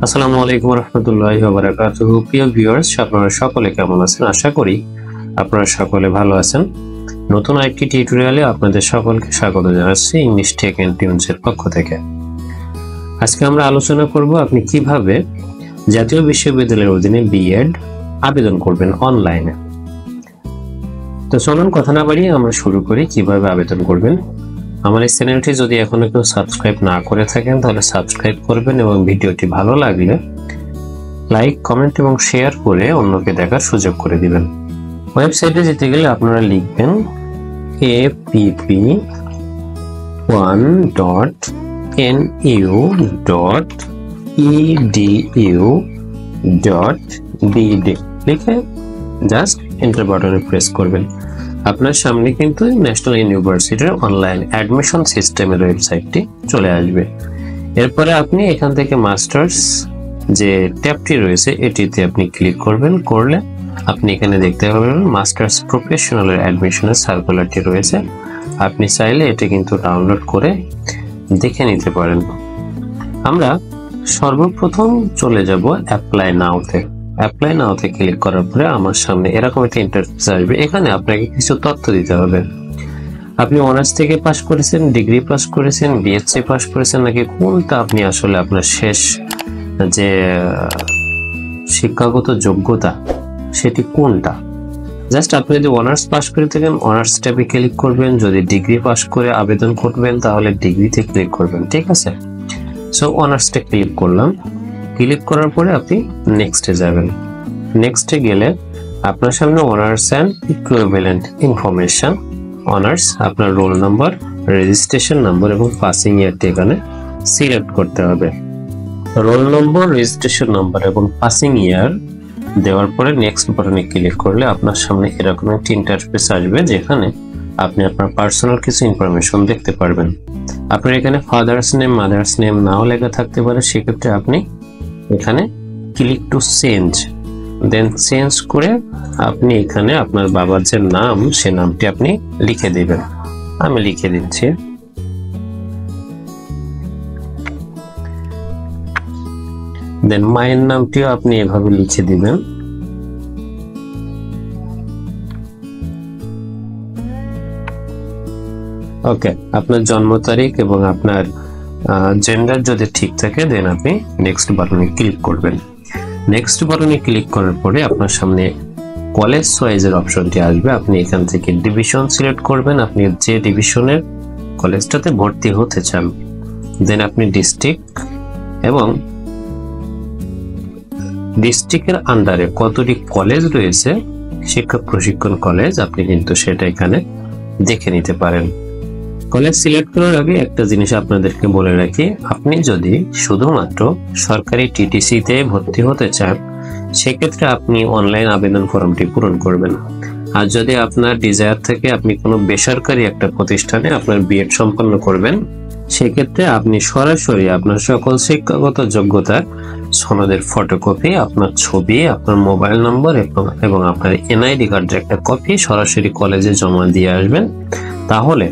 আসসালামু আলাইকুম রহমতুল্লাহি ওয়া বারাকাতুহু। প্রিয় ভিউয়ার্স, আপনারা সকলে কেমন আছেন? আশা করি আপনারা সকলে ভালো আছেন। নতুন একটি টিউটোরিয়ালে আপনাদের সকলকে স্বাগত জানাচ্ছি ইংলিশ টেক এন্ড টিউনস এর পক্ষ থেকে। আজকে আমরা আলোচনা করব আপনি কিভাবে জাতীয় বিশ্ববিদ্যালয়ের অধীনে বিএড আবেদন করবেন অনলাইনে। তো চলুন কথা না বাড়িয়ে আমরা শুরু করি কিভাবে আবেদন করবেন। আমার এই চ্যানেলটি যদি এখনো কেউ সাবস্ক্রাইব না করে থাকেন তাহলে সাবস্ক্রাইব করবেন এবং ভিডিওটি ভালো লাগলে লাইক, কমেন্ট এবং শেয়ার করে অন্যকে দেখার সুযোগ করে দিবেন। ওয়েবসাইটে যেতে গেলে আপনারা লিখবেন app1.nu.edu.bd লিখে জাস্ট এন্টার বাটনে প্রেস করবেন। আপনার সামনে কিন্তু ন্যাশনাল ইউনিভার্সিটির অনলাইন অ্যাডমিশন সিস্টেমের ওয়েবসাইটটি চলে আসবে। এরপরে আপনি এখান থেকে মাস্টার্স যে ট্যাবটি রয়েছে এটিতে আপনি ক্লিক করবেন। করলে আপনি এখানে দেখতে পাবেন মাস্টার্স প্রফেশনালের অ্যাডমিশনের সার্কুলারটি রয়েছে। আপনি চাইলে এটি কিন্তু ডাউনলোড করে দেখে নিতে পারেন। আমরা সর্বপ্রথম চলে যাব অ্যাপ্লাই নাওতে। অ্যাপ্লাই নাওতে ক্লিক করার পরে আমার সামনে এরকম একটা ইন্টারফেস আসবে। এখানে আপনাকে কিছু তথ্য দিতে হবে। আপনি অনার্স থেকে পাস করেছেন, ডিগ্রি পাস করেছেন, বিএসসি পাস করেছেন, নাকি কোনটা আপনি আসলে আপনার শেষ যে শিক্ষাগত যোগ্যতা সেটি কোনটা। জাস্ট আপনি যদি অনার্স পাস করে থাকেন অনার্স ট্যাবে ক্লিক করবেন, যদি ডিগ্রি পাস করে আবেদন করবেন তাহলে ডিগ্রিতে ক্লিক করবেন, ঠিক আছে। সো অনার্সটা ক্লিক করলাম। ক্লিক করার পরে আপনি নেক্সটে যাবেন। নেক্সটে গেলে আপনার সামনে honours and equivalent information, honours, আপনার রোল নাম্বার, রেজিস্ট্রেশন নাম্বার এবং পাসিং ইয়ারটি এখানে সিলেক্ট করতে হবে। রোল নম্বর, রেজিস্ট্রেশন নাম্বার এবং পাসিং ইয়ার দেওয়ার পরে নেক্সট বাটনে ক্লিক করলে আপনার সামনে এরকম একটি ইন্টারফেস আসবে যেখানে আপনি আপনার পার্সোনাল কিছু ইনফরমেশন দেখতে পারবেন। আপনার এখানে ফাদার্স নেম, মাদার্স নেম নাও লেখা থাকতে পারে, সেক্ষেত্রে আপনি এখানে click to change, then change করে আপনি এখানে আপনার বাবার যে নাম সে নামটি আপনি লিখে দিবেন। আমি লিখে দিচ্ছি। দেন মায়ের নামটিও আপনি এভাবে লিখে দিবেন। ওকে, আপনার জন্ম তারিখ এবং আপনার জেন্ডার যদি ঠিক থাকে দেন আপনি নেক্সট বাটনে ক্লিক করবেন। নেক্সট বাটনে ক্লিক করার পরে আপনার সামনে কলেজ চয়েসের অপশনটি আসবে। আপনি এখান থেকে ডিভিশন সিলেক্ট করবেন, আপনি যে ডিভিশনের কলেজটাতে ভর্তি হতে চান। দেন আপনি ডিস্ট্রিক্ট এবং ডিস্ট্রিক্টের আন্ডারে কতটি কলেজ রয়েছে, শিক্ষা প্রশিক্ষণ কলেজ, আপনি কিন্তু সেটা এখানে দেখে নিতে পারেন। কলেজ সিলেক্ট করার আগে একটা জিনিস আপনাদেরকে বলে রাখি, আপনি যদি শুধুমাত্র সরকারি টিটিসিতে ভর্তি হতে চান সেক্ষেত্রে আপনি অনলাইন আবেদন ফর্মটি পূরণ করবেন। আর যদি আপনার ডিজায়ার থেকে আপনি কোনো বেসরকারি একটা প্রতিষ্ঠানে আপনার বিএড সম্পন্ন করবেন সেক্ষেত্রে আপনি সরাসরি আপনার সকল শিক্ষাগত যোগ্যতার সনদের ফটোকপি, আপনার ছবি, আপনার মোবাইল নম্বর এবং আপনার এনআইডি কার্ডের একটা কপি সরাসরি কলেজে জমা দিয়ে আসবেন। তাহলে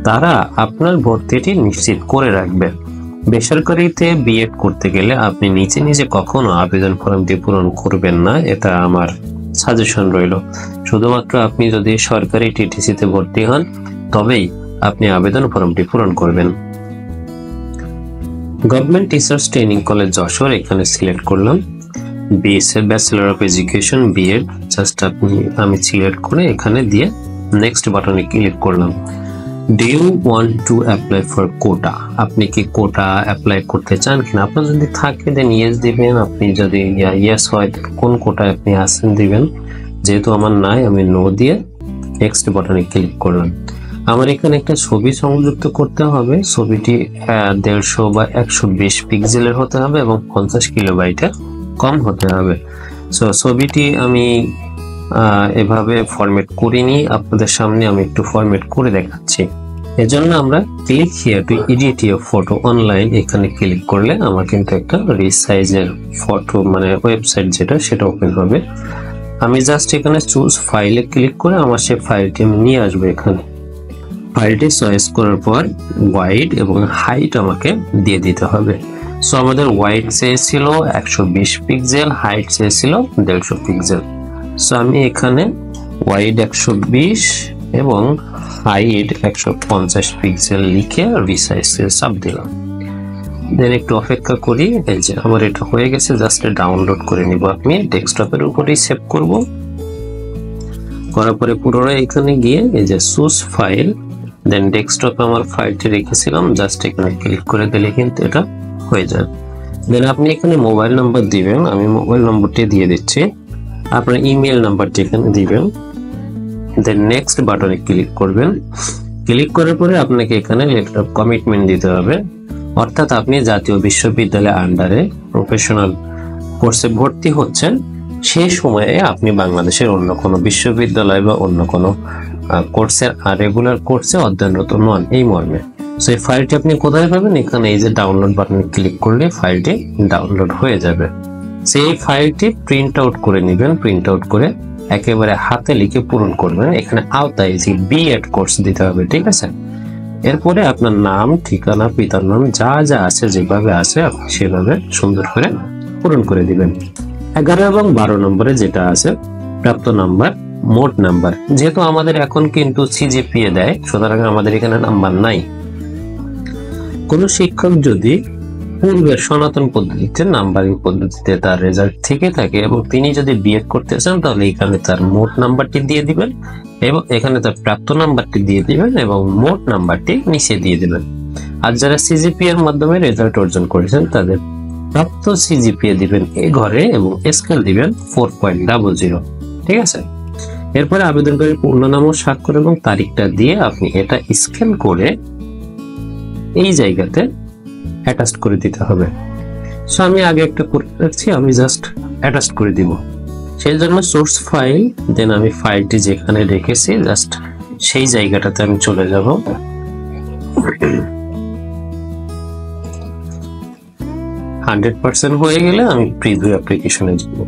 তারা আপনার ভর্তিটি নিশ্চিত করে রাখবে। বেসরকারিতে বিএড করতে গেলে আপনি নিজে নিজে কখনো আবেদন ফর্মটি পূরণ করবেন না, এটা আমার সাজেশন রইল। শুধুমাত্র আপনি যদি সরকারি টিটিসিতে ভর্তি হন তবেই আপনি আবেদন ফর্মটি পূরণ করবেন। Government teachers training college Jessore এখানে সিলেক্ট করলাম। BSA bachelor of education BEd just আমি সিলেক্ট করে এখানে দিয়ে নেক্সট বাটনে ক্লিক করলাম। Do you want to apply for quota, আপনি কি কোটা অ্যাপ্লাই করতে চান কিনা। আপনার যদি থাকে দেন ইয়েস দিবেন, আপনি যদি ইয়েস হয় কোন কোটায় আপনি আসেন দিবেন। যেহেতু আমার নাই আমি নো দিয়ে নেক্সট বাটনে ক্লিক করলাম। আমার এখানে একটা ছবি সংযুক্ত করতে হবে। ছবিটি 150 বা 120 পিক্সেলের হতে হবে এবং 50 কিলোবাইটের কম হতে হবে। সো ছবিটি আমি এভাবে ফরম্যাট করিনি, আপনাদের সামনে আমি একটু ফরম্যাট করে দেখাচ্ছি। এজন্য আমরা click here two edit your photo online এখানে ক্লিক করলে আমার কিন্তু একটা রিসাইজের ফটো মানে ওয়েবসাইট যেটা সেটা ওপেন হবে। আমি জাস্ট এখানে চুজ ফাইলে ক্লিক করে আমার সেই ফাইলটি আমি নিয়ে আসবো। এখানে ফাইলটি চয়েস করার পর ওয়াইড এবং হাইট আমাকে দিয়ে দিতে হবে। সো আমাদের ওয়াইড চেয়েছিল 120 পিক্সেল, হাইট চেয়েছিল 150 পিক্সেল। সো আমি এখানে ওয়াইড 120 এবং হাইট 150 পিক্সেল লিখে রিসাইজে চাপ দিলাম। দেন একটু অপেক্ষা করি। এই যে আমার এটা হয়ে গেছে, জাস্ট ডাউনলোড করে নিব। আমি ডেস্কটপের উপরেই সেভ করব। করার পরে পুরোটা এখানে গিয়ে এই যে চুজ ফাইল, দেন ডেস্কটপে আমার ফাইলটি রেখেছিলাম, জাস্ট এখানে ক্লিক করে দিলে কিন্তু এটা হয়ে যায়। দেন আপনি এখানে মোবাইল নাম্বার দিবেন, আমি মোবাইল নম্বরটি দিয়ে দিচ্ছি, আপনার ইমেল নাম্বারটি এখানে দিবেন। দেন নেক্সট বাটনে ক্লিক করবেন। ক্লিক করার পরে আপনাকে এখানে লেটার অফ কমিটমেন্ট দিতে হবে, অর্থাৎ আপনি জাতীয় বিশ্ববিদ্যালয়ের আন্ডারে প্রফেশনাল কোর্সে ভর্তি হচ্ছেন, সেই সময়ে আপনি বাংলাদেশের অন্য কোনো বিশ্ববিদ্যালয় বা অন্য কোনো কোর্সের রেগুলার কোর্সে অধ্যয়নরত নন, এই মর্মে। সো এই ফাইলটি আপনি কোথায় পাবেন? এখানে এই যে ডাউনলোড বাটনে ক্লিক করলে ফাইলটি ডাউনলোড হয়ে যাবে। সেই ফাইলটি প্রিন্ট আউট করে নেবেন, প্রিন্ট আউট করে একেবারে হাতে লিখে পূরণ করবেন। এখানে আওতায় যে বিএড কোর্স দিতে হবে, ঠিক আছে? এরপরে আপনার নাম, ঠিকানা, পিতার নাম যা যা আছে যেভাবে আছে আপনি সেভাবে সুন্দর করে পূরণ করে দিবেন। 11 এবং 12 নম্বরে যেটা আছে প্রাপ্ত নাম্বার, মোট নাম্বার, যেহেতু আমাদের এখন কিন্তু সিজিপিএ দেয়, সুতরাং আমাদের এখানে নাম্বার নাই। কোন শিক্ষক যদি পূর্বের সনাতন পদ্ধতিতে নাম্বারিং পদ্ধতিতে তার রেজাল্ট থেকে থাকে এবং তিনি যদি বিএড করতে চান, তাহলে এখানে তার মোট নাম্বারটি দিয়ে দিবেন এবং এখানে তার প্রাপ্ত নাম্বারটি দিয়ে দিবেন এবং মোট নাম্বারটি নিচে দিয়ে দিবেন। আর যারা সিজিপিএ এর মাধ্যমে রেজাল্ট অর্জন করেছেন তাদের প্রাপ্ত সিজিপিএ দিবেন এই ঘরে এবং স্কেল দিবেন 4.00, ঠিক আছে? এরপরে আবেদনকারীর পূর্ণ নাম ও স্বাক্ষর এবং তারিখটা দিয়ে আপনি এটা স্ক্যান করে এই জায়গাতে অ্যাটাচ করে দিতে হবে। সো আমি আগে একটা করে রাখছি, আমি জাস্ট অ্যাটাচ করে দিব। সেই জন্য সোর্স ফাইল, দেন আমি ফাইলটি যেখানে রেখেছি জাস্ট সেই জায়গাটাতে আমি চলে যাব। 100% হয়ে গেলে আমি প্রিভিউ অ্যাপ্লিকেশনে যাব।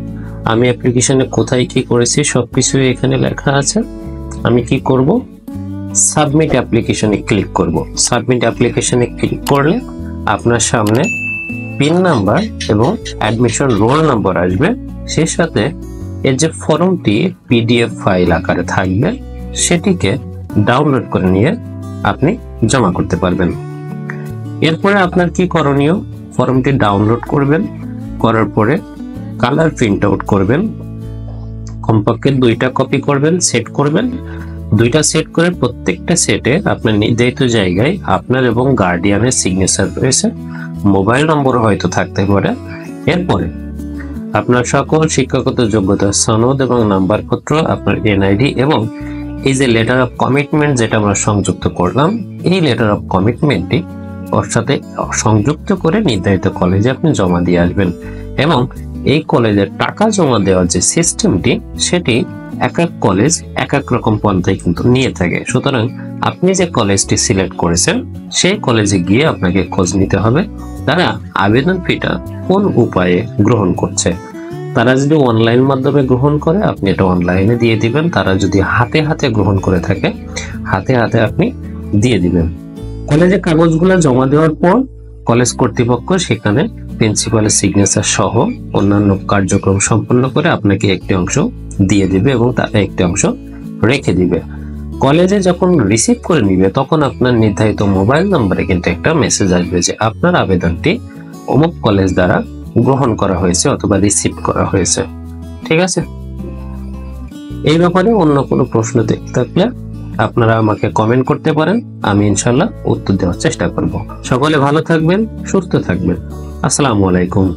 আমি অ্যাপ্লিকেশনে কোথায় কি করেছি সবকিছু এখানে লেখা আছে। আমি কি করব? সাবমিট অ্যাপ্লিকেশনে ক্লিক করব। সাবমিট অ্যাপ্লিকেশনে ক্লিক করলে আপনার সামনে পিন নাম্বার এবং অ্যাডমিশন রোল নাম্বার আসবে, সেই সাথে এর যে ফর্মটি পিডিএফ ফাইল আকারে থাকবে সেটিকে ডাউনলোড করে নিয়ে আপনি জমা করতে পারবেন। এরপরে আপনার কি করণীয়? ফর্মটি ডাউনলোড করবেন, করার পরে কালার প্রিন্ট আউট করবেন, কমপক্ষে 2টা কপি করবেন, সেট করবেন। 2টা সেট করে প্রত্যেকটা সেটে আপনার নির্ধারিত জায়গায় আপনার এবং গার্ডিয়ানের সিগনেচার রয়েছে, মোবাইল নম্বর হয়তো থাকতে পারে। এরপরে আপনার সকল শিক্ষাগত যোগ্যতা সনদ এবং নাম্বারপত্র, আপনার এনআইডি এবং এই যে লেটার অফ কমিটমেন্ট যেটা আমরা সংযুক্ত করলাম, এই লেটার অফ কমিটমেন্টটি ওর সাথে সংযুক্ত করে নির্ধারিত কলেজে আপনি জমা দিয়ে আসবেন। এবং এই কলেজের টাকা জমা দেওয়ার যে সিস্টেমটি সেটি এক এক কলেজ এক এক রকম পন্থায় কিন্তু নিয়ে থাকে। সুতরাং আপনি যে কলেজটি সিলেক্ট করেছেন সেই কলেজে গিয়ে আপনাকে খোঁজ নিতে হবে তারা আবেদন ফিটা কোন উপায়ে গ্রহণ করছে। তারা যদি অনলাইন মাধ্যমে গ্রহণ করে আপনি এটা অনলাইনে দিয়ে দিবেন, তারা যদি হাতে হাতে গ্রহণ করে থাকে হাতে হাতে আপনি দিয়ে দিবেন। কলেজে কাগজগুলো জমা দেওয়ার পর কলেজ কর্তৃপক্ষ সেখানে প্রিন্সিপালের সিগনেচার সহ অন্যান্য কার্যক্রম সম্পন্ন করে আপনাকে একটি অংশ দিয়ে দিবে এবং তার একটি অংশ রেখে দিবে। কলেজে যখন রিসিভ করে নিবে তখন আপনার নির্ধারিত মোবাইল নম্বরে কিন্তু একটা মেসেজ আসবে যে আপনার আবেদনটি অমুক কলেজ দ্বারা গ্রহণ করা হয়েছে অথবা রিসিভ করা হয়েছে। ঠিক আছে? এই ব্যাপারে অন্য কোনো প্রশ্ন থাকলে আপনারা আমাকে কমেন্ট করতে পারেন, আমি ইনশাআল্লাহ উত্তর দেওয়ার চেষ্টা করব। সকলে ভালো থাকবেন, সুস্থ থাকবেন। আসসালামু আলাইকুম।